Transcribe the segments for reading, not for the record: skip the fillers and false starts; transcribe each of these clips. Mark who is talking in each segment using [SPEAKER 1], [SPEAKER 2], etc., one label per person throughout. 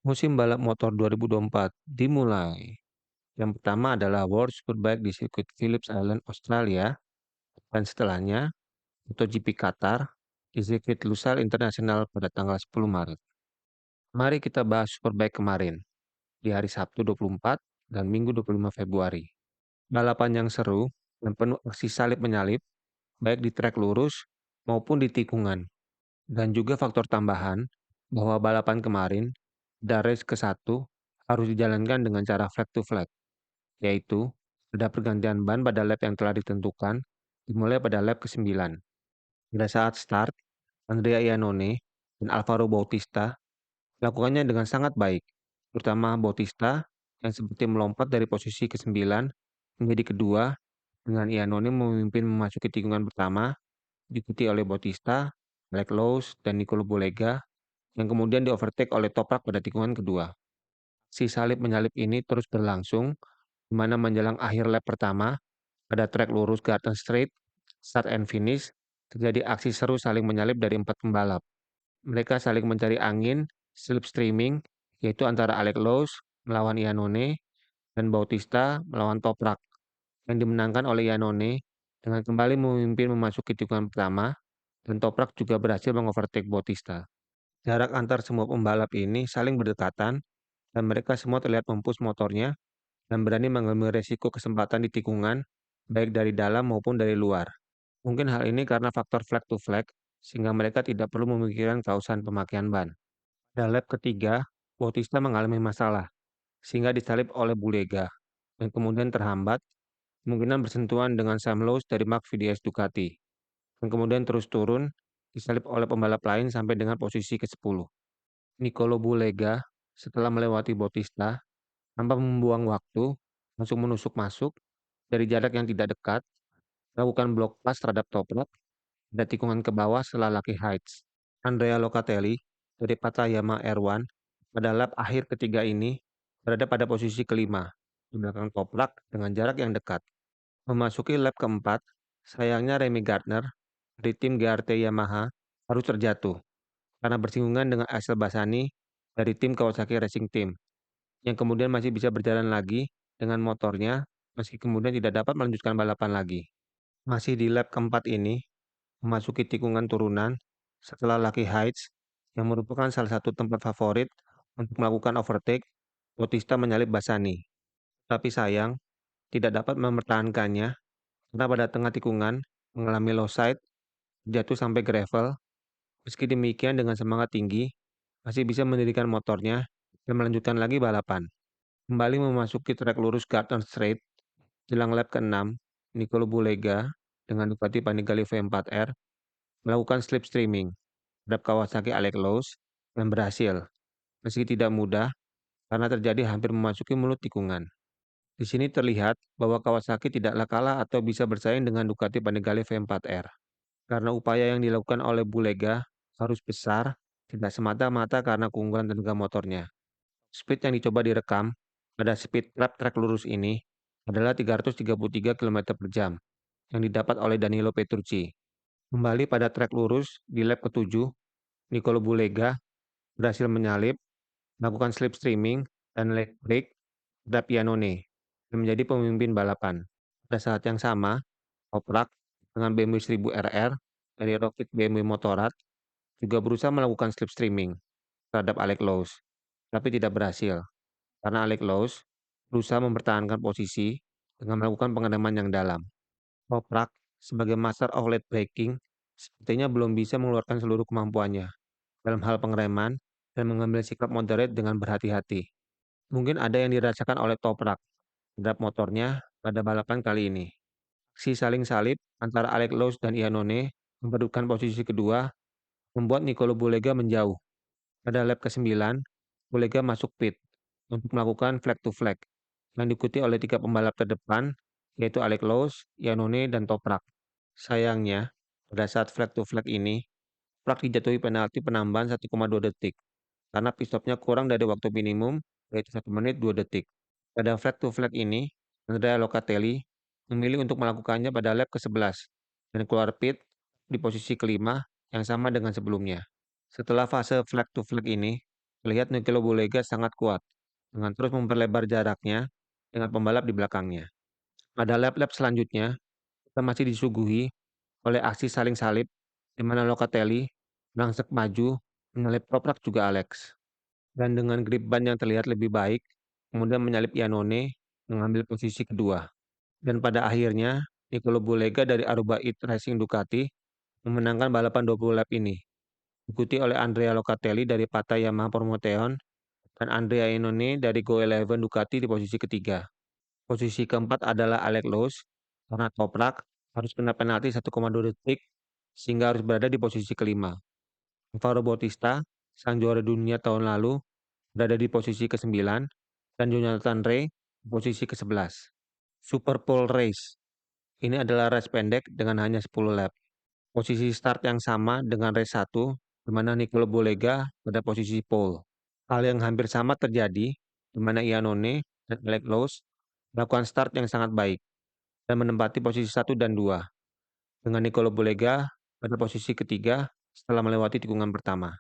[SPEAKER 1] Musim balap motor 2024 dimulai. Yang pertama adalah World Superbike di sirkuit Phillip Island, Australia, dan setelahnya MotoGP Qatar di sirkuit Lusail International pada tanggal 10 Maret. Mari kita bahas Superbike kemarin, di hari Sabtu 24 dan Minggu 25 Februari. Balapan yang seru dan penuh aksi salip-menyalip, baik di trek lurus maupun di tikungan. Dan juga faktor tambahan bahwa balapan kemarin, dan race ke-1, harus dijalankan dengan cara flag to flag. Yaitu, ada pergantian ban pada lap yang telah ditentukan, dimulai pada lap ke-9. Pada saat start, Andrea Iannone dan Alvaro Bautista melakukannya dengan sangat baik, terutama Bautista yang seperti melompat dari posisi ke-9 menjadi kedua, dengan Iannone memimpin memasuki tikungan pertama, diikuti oleh Bautista, Alex Lowes, dan Nicolo Bolega, yang kemudian di-overtake oleh Toprak pada tikungan kedua. Si salib-menyalip ini terus berlangsung, di mana menjelang akhir lap pertama, pada trek lurus Garden Straight, start and finish, terjadi aksi seru saling menyalip dari empat pembalap. Mereka saling mencari angin, slipstreaming, yaitu antara Alex Lowes melawan Iannone dan Bautista melawan Toprak, yang dimenangkan oleh Iannone dengan kembali memimpin memasuki tikungan pertama, dan Toprak juga berhasil mengovertake Bautista. Jarak antar semua pembalap ini saling berdekatan, dan mereka semua terlihat mempush motornya dan berani mengambil resiko kesempatan di tikungan, baik dari dalam maupun dari luar. Mungkin hal ini karena faktor flag to flag, sehingga mereka tidak perlu memikirkan kausan pemakaian ban. Pada lap ketiga, Bautista mengalami masalah, sehingga disalip oleh Bulega, dan kemudian terhambat, kemungkinan bersentuhan dengan Sam Lowe's dari Mark VDS Ducati, dan kemudian terus turun, disalip oleh pembalap lain sampai dengan posisi ke-10. Nicolo Bulega, setelah melewati Bautista, tanpa membuang waktu, langsung menusuk masuk dari jarak yang tidak dekat, melakukan blok pas terhadap Toprak pada tikungan ke bawah setelah Lucky Heights. Andrea Locatelli dari Patayama R1 pada lap akhir ketiga ini berada pada posisi kelima, di belakang Toprak dengan jarak yang dekat. Memasuki lap keempat, sayangnya Remy Gardner dari tim GRT Yamaha harus terjatuh karena bersinggungan dengan Axel Bassani dari tim Kawasaki Racing Team, yang kemudian masih bisa berjalan lagi dengan motornya meski kemudian tidak dapat melanjutkan balapan lagi. Masih di lap keempat ini, memasuki tikungan turunan setelah Lucky Heights, yang merupakan salah satu tempat favorit untuk melakukan overtake, Bautista menyalip Bassani. Tapi sayang, tidak dapat mempertahankannya karena pada tengah tikungan mengalami low side, jatuh sampai gravel. Meski demikian dengan semangat tinggi, masih bisa mendirikan motornya dan melanjutkan lagi balapan. Kembali memasuki trek lurus Garden Straight, jelang lap ke-6, Nicolo Bulega dengan Ducati Panigale V4R melakukan slipstreaming terhadap Kawasaki Alex Lowes dan berhasil, meski tidak mudah karena terjadi hampir memasuki mulut tikungan. Di sini terlihat bahwa Kawasaki tidaklah kalah atau bisa bersaing dengan Ducati Panigale V4R, karena upaya yang dilakukan oleh Bulega harus besar, tidak semata-mata karena keunggulan tenaga motornya. Speed yang dicoba direkam pada speed trap trek lurus ini adalah 333 km per jam yang didapat oleh Danilo Petrucci. Kembali pada trek lurus di lap ke-7, Nicolo Bulega berhasil menyalip, melakukan slipstreaming, dan leg brake terhadap Iannone dan menjadi pemimpin balapan. Pada saat yang sama, Toprak dengan BMW 1000 RR dari Rocket BMW Motorrad juga berusaha melakukan slipstreaming terhadap Alex Lowes, tapi tidak berhasil karena Alex Lowes berusaha mempertahankan posisi dengan melakukan pengereman yang dalam. Toprak sebagai master of late braking sepertinya belum bisa mengeluarkan seluruh kemampuannya dalam hal pengereman dan mengambil sikap moderate dengan berhati-hati. Mungkin ada yang dirasakan oleh Toprak terhadap motornya pada balapan kali ini. Si saling salib antara Alex Lowes dan Iannone memperebutkan posisi kedua membuat Nicolo Bulega menjauh. Pada lap ke-9, Bulega masuk pit untuk melakukan flag to flag yang diikuti oleh tiga pembalap terdepan, yaitu Alex Lowes, Iannone, dan Toprak. Sayangnya, pada saat flag to flag ini, Toprak dijatuhi penalti penambahan 1,2 detik karena pit stopnya kurang dari waktu minimum, yaitu 1 menit 2 detik. Pada flag to flag ini, Andrea Locatelli memilih untuk melakukannya pada lap ke-11 dan keluar pit di posisi kelima yang sama dengan sebelumnya. Setelah fase flag to flag ini, terlihat Nicolo Bulega sangat kuat dengan terus memperlebar jaraknya dengan pembalap di belakangnya. Pada lap-lap selanjutnya, kita masih disuguhi oleh aksi saling salib di mana Locatelli merangsek maju menyalip Toprak juga Alex. Dan dengan grip ban yang terlihat lebih baik, kemudian menyalip Iannone mengambil posisi kedua. Dan pada akhirnya, Nicolo Bulega dari Aruba It Racing Ducati memenangkan balapan 20 lap ini, diikuti oleh Andrea Locatelli dari Pata Yamaha Promoteon dan Andrea Iannone dari Go11 Ducati di posisi ketiga. Posisi keempat adalah Alex Lowe's karena Toprak harus kena penalti 1,2 detik sehingga harus berada di posisi kelima. Alvaro Bautista, sang juara dunia tahun lalu, berada di posisi ke-9 dan Jonathan Rea di posisi ke-11. Super Pole Race. Ini adalah race pendek dengan hanya 10 lap. Posisi start yang sama dengan race 1, di mana Nicolo Bolega pada posisi pole. Hal yang hampir sama terjadi, di mana Iannone dan Alex Lowe's melakukan start yang sangat baik dan menempati posisi 1 dan 2, dengan Nicolo Bolega pada posisi ketiga setelah melewati tikungan pertama.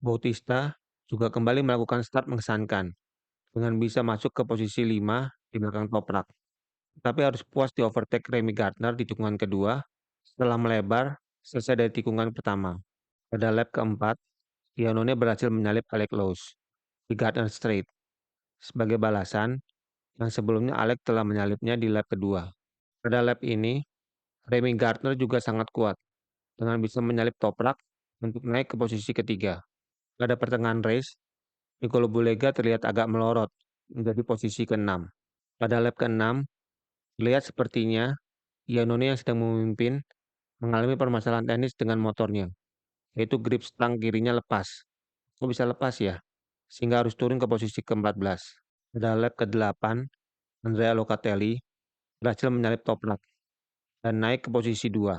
[SPEAKER 1] Bautista juga kembali melakukan start mengesankan, dengan bisa masuk ke posisi 5 di belakang Toprak. Tapi harus puas di overtake Remy Gardner di tikungan kedua setelah melebar selesai dari tikungan pertama. Pada lap keempat, Iannone berhasil menyalip Alex Lowe's di Gardner Straight. Sebagai balasan, yang sebelumnya Alex telah menyalipnya di lap kedua. Pada lap ini, Remy Gardner juga sangat kuat dengan bisa menyalip Toprak untuk naik ke posisi ketiga. Pada pertengahan race, Nicolo Bulega terlihat agak melorot menjadi posisi ke-6. Pada lap ke-6, terlihat sepertinya Iannone yang sedang memimpin mengalami permasalahan teknis dengan motornya, yaitu grip stang kirinya lepas. Kok bisa lepas ya? Sehingga harus turun ke posisi ke-14. Pada lap ke-8, Andrea Locatelli berhasil menyalip Toprak dan naik ke posisi 2.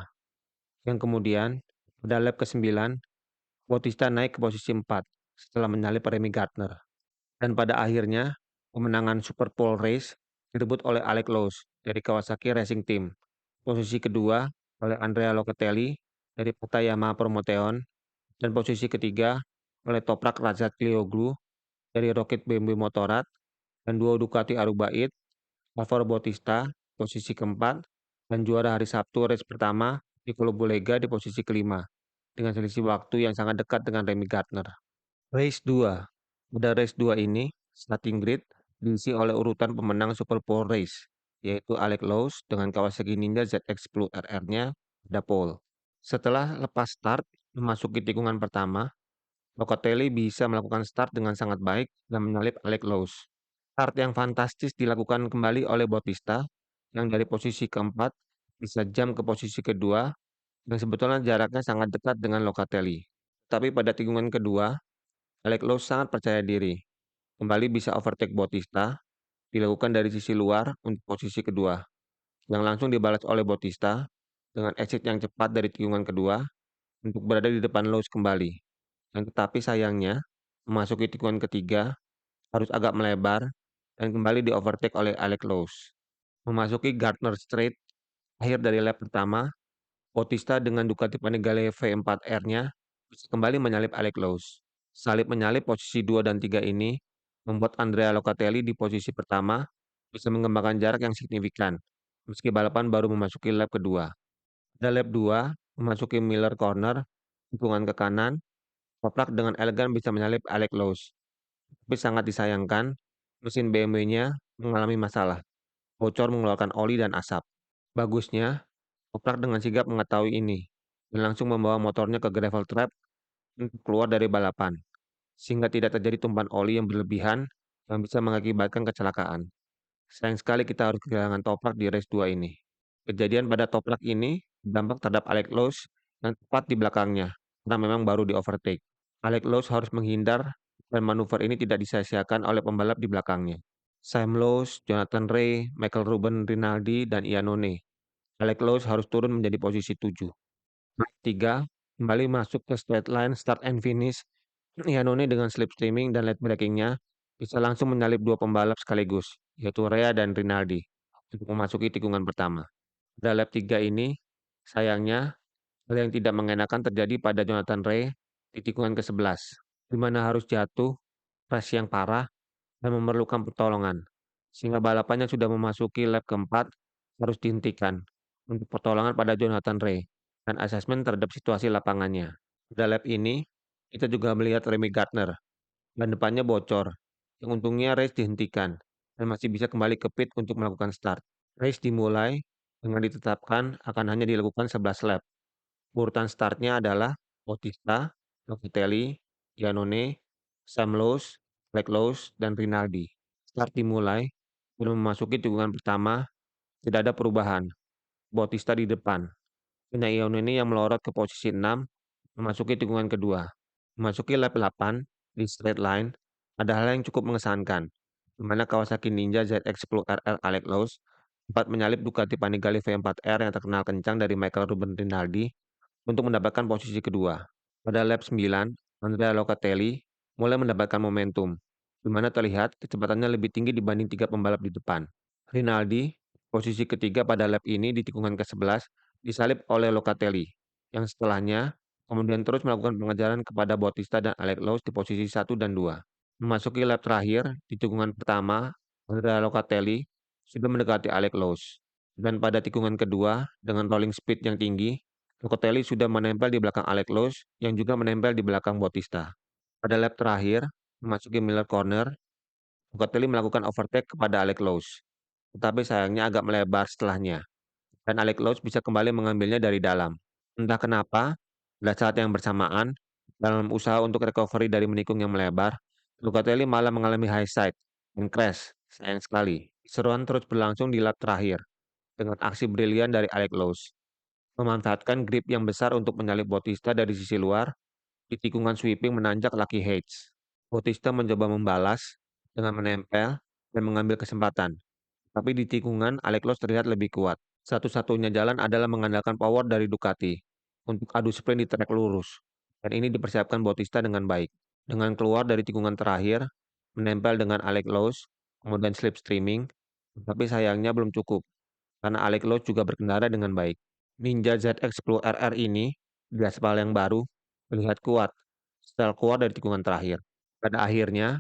[SPEAKER 1] Yang kemudian, pada lap ke-9, Bautista naik ke posisi 4 setelah menyalip Remy Gardner. Dan pada akhirnya, kemenangan Super Pole Race direbut oleh Alex Lowe's dari Kawasaki Racing Team. Posisi kedua oleh Andrea Locatelli dari Pata Yamaha Promoteon dan posisi ketiga oleh Toprak Razgatlioglu dari Rocket BMW Motorrad dan duo Ducati Aruba It, Alvaro Bautista posisi keempat dan juara hari Sabtu race pertama Nicolo Bulega di posisi kelima dengan selisih waktu yang sangat dekat dengan Remy Gardner. Race 2. Pada race 2 ini, starting grid diisi oleh urutan pemenang Super Pole Race, yaitu Alex Lowe's dengan Kawasaki Ninja ZX-10 RR-nya pada pole. Setelah lepas start memasuki tikungan pertama, Locatelli bisa melakukan start dengan sangat baik dan menyalip Alex Lowe's. Start yang fantastis dilakukan kembali oleh Bautista yang dari posisi keempat bisa jam ke posisi kedua yang sebetulnya jaraknya sangat dekat dengan Locatelli. Tapi pada tikungan kedua, Alex Lowe's sangat percaya diri. Kembali bisa overtake Bautista, dilakukan dari sisi luar untuk posisi kedua, yang langsung dibalas oleh Bautista dengan exit yang cepat dari tikungan kedua untuk berada di depan Lowe's kembali. Tetapi sayangnya, memasuki tikungan ketiga harus agak melebar dan kembali di overtake oleh Alex Lowe's. Memasuki Gardner Straight, akhir dari lap pertama, Bautista dengan Ducati Panigale V4R-nya bisa kembali menyalip Alex Lowe's. Salib menyalip posisi 2 dan 3 ini membuat Andrea Locatelli di posisi pertama bisa mengembangkan jarak yang signifikan, meski balapan baru memasuki lap kedua. Pada lap 2, memasuki Miller Corner, tikungan ke kanan, Toprak dengan elegan bisa menyalip Alex Lowe's. Tapi sangat disayangkan, mesin BMW-nya mengalami masalah, bocor mengeluarkan oli dan asap. Bagusnya, Toprak dengan sigap mengetahui ini dan langsung membawa motornya ke gravel trap untuk keluar dari balapan, sehingga tidak terjadi tumpahan oli yang berlebihan yang bisa mengakibatkan kecelakaan. Sayang sekali kita harus kehilangan Toprak di race 2 ini. Kejadian pada Toprak ini berdampak terhadap Alex Lowe's yang tepat di belakangnya, karena memang baru di overtake. Alex Lowe's harus menghindar dan manuver ini tidak disia-siakan oleh pembalap di belakangnya. Sam Lowe's, Jonathan Rea, Michael Ruben Rinaldi, dan Iannone. Alex Lowe's harus turun menjadi posisi 7. Race 3 kembali masuk ke straight line start and finish. Iannone dengan slipstreaming dan late braking-nya bisa langsung menyalip dua pembalap sekaligus, yaitu Rea dan Rinaldi, untuk memasuki tikungan pertama. Pada lap 3 ini, sayangnya, hal yang tidak mengenakan terjadi pada Jonathan Rea di tikungan ke-11, di mana harus jatuh crash yang parah, dan memerlukan pertolongan. Sehingga balapannya sudah memasuki lap keempat, harus dihentikan untuk pertolongan pada Jonathan Rea dan asesmen terhadap situasi lapangannya. Pada lap ini, kita juga melihat Remy Gardner, ban depannya bocor, yang untungnya race dihentikan dan masih bisa kembali ke pit untuk melakukan start. Race dimulai dengan ditetapkan akan hanya dilakukan 11 lap. Urutan startnya adalah Bautista, Locatelli, Iannone, Sam Lowe's, Alex Lowe's, dan Rinaldi. Start dimulai, sebelum memasuki tikungan pertama, tidak ada perubahan. Bautista di depan. Hanya Iannone yang melorot ke posisi 6, memasuki tikungan kedua. Memasuki lap 8, di straight line, ada hal yang cukup mengesankan, di mana Kawasaki Ninja ZX-10RR Alex Lowe's sempat menyalip Ducati Panigale V4R yang terkenal kencang dari Michael Ruben Rinaldi untuk mendapatkan posisi kedua. Pada lap 9, Andrea Locatelli mulai mendapatkan momentum, di mana terlihat kecepatannya lebih tinggi dibanding tiga pembalap di depan. Rinaldi, posisi ketiga pada lap ini di tikungan ke-11, disalip oleh Locatelli, yang setelahnya kemudian terus melakukan pengejaran kepada Bautista dan Alex Lowe's di posisi 1 dan 2. Memasuki lap terakhir, di tikungan pertama, Andrea Locatelli sudah mendekati Alex Lowe's. Dan pada tikungan kedua, dengan rolling speed yang tinggi, Locatelli sudah menempel di belakang Alex Lowe's yang juga menempel di belakang Bautista. Pada lap terakhir, memasuki Miller Corner, Locatelli melakukan overtake kepada Alex Lowe's, tetapi sayangnya agak melebar setelahnya, dan Alex Lowe's bisa kembali mengambilnya dari dalam. Entah kenapa, pada saat yang bersamaan, dalam usaha untuk recovery dari menikung yang melebar, Locatelli malah mengalami high side dan crash. Sayang sekali. Seruan terus berlangsung di lap terakhir, dengan aksi brilian dari Alex Lowe's memanfaatkan grip yang besar untuk menyalip Bautista dari sisi luar di tikungan sweeping menanjak Lucky Heights. Bautista mencoba membalas dengan menempel dan mengambil kesempatan, tapi di tikungan Alex Lowe's terlihat lebih kuat. Satu-satunya jalan adalah mengandalkan power dari Ducati untuk adu sprint di trek lurus, dan ini dipersiapkan Bautista dengan baik. Dengan keluar dari tikungan terakhir, menempel dengan Alex Lowe's, kemudian slipstreaming, tapi sayangnya belum cukup karena Alex Lowe's juga berkendara dengan baik. Ninja ZX-10RR ini di aspal yang baru terlihat kuat setelah keluar dari tikungan terakhir. Pada akhirnya,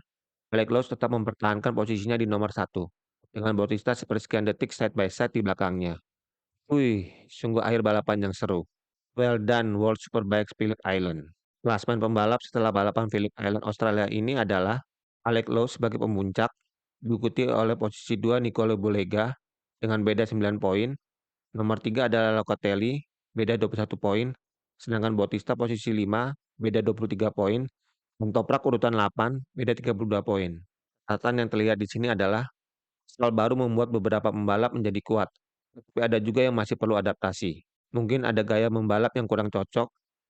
[SPEAKER 1] Alex Lowe's tetap mempertahankan posisinya di nomor satu, dengan Bautista sepersekian detik side by side di belakangnya. Wih, sungguh akhir balapan yang seru. Well done World Superbike Phillip Island. Klasmen pembalap setelah balapan Phillip Island Australia ini adalah Alex Lowe's sebagai pemuncak, diikuti oleh posisi 2 Nicolo Bolega dengan beda 9 poin. Nomor 3 adalah Locatelli, beda 21 poin, sedangkan Bautista posisi 5, beda 23 poin, dan Toprak urutan 8, beda 32 poin. Catatan yang terlihat di sini adalah aspal baru membuat beberapa pembalap menjadi kuat, tapi ada juga yang masih perlu adaptasi. Mungkin ada gaya membalap yang kurang cocok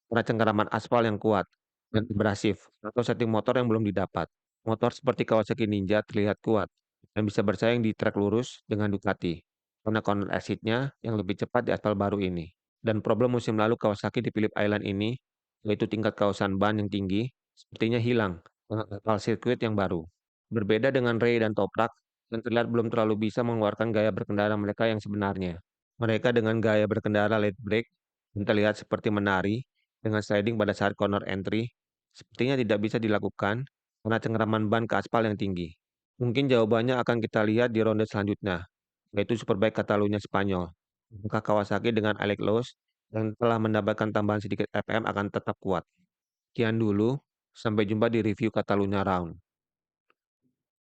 [SPEAKER 1] karena cengkeraman aspal yang kuat dan abrasif, atau setting motor yang belum didapat. Motor seperti Kawasaki Ninja terlihat kuat dan bisa bersaing di trek lurus dengan Ducati karena corner exit-nya yang lebih cepat di aspal baru ini. Dan problem musim lalu Kawasaki di Phillip Island ini, yaitu tingkat kaosan ban yang tinggi, sepertinya hilang dengan aspal sirkuit yang baru. Berbeda dengan Ray dan Toprak, yang terlihat belum terlalu bisa mengeluarkan gaya berkendara mereka yang sebenarnya. Mereka dengan gaya berkendara late break dan terlihat seperti menari dengan sliding pada saat corner entry, sepertinya tidak bisa dilakukan karena cengkeraman ban ke aspal yang tinggi. Mungkin jawabannya akan kita lihat di ronde selanjutnya, yaitu Superbike Catalunya Spanyol. Apakah Kawasaki dengan Alex Lowe's yang telah mendapatkan tambahan sedikit FM akan tetap kuat? Sekian dulu, sampai jumpa di review Catalunya Round.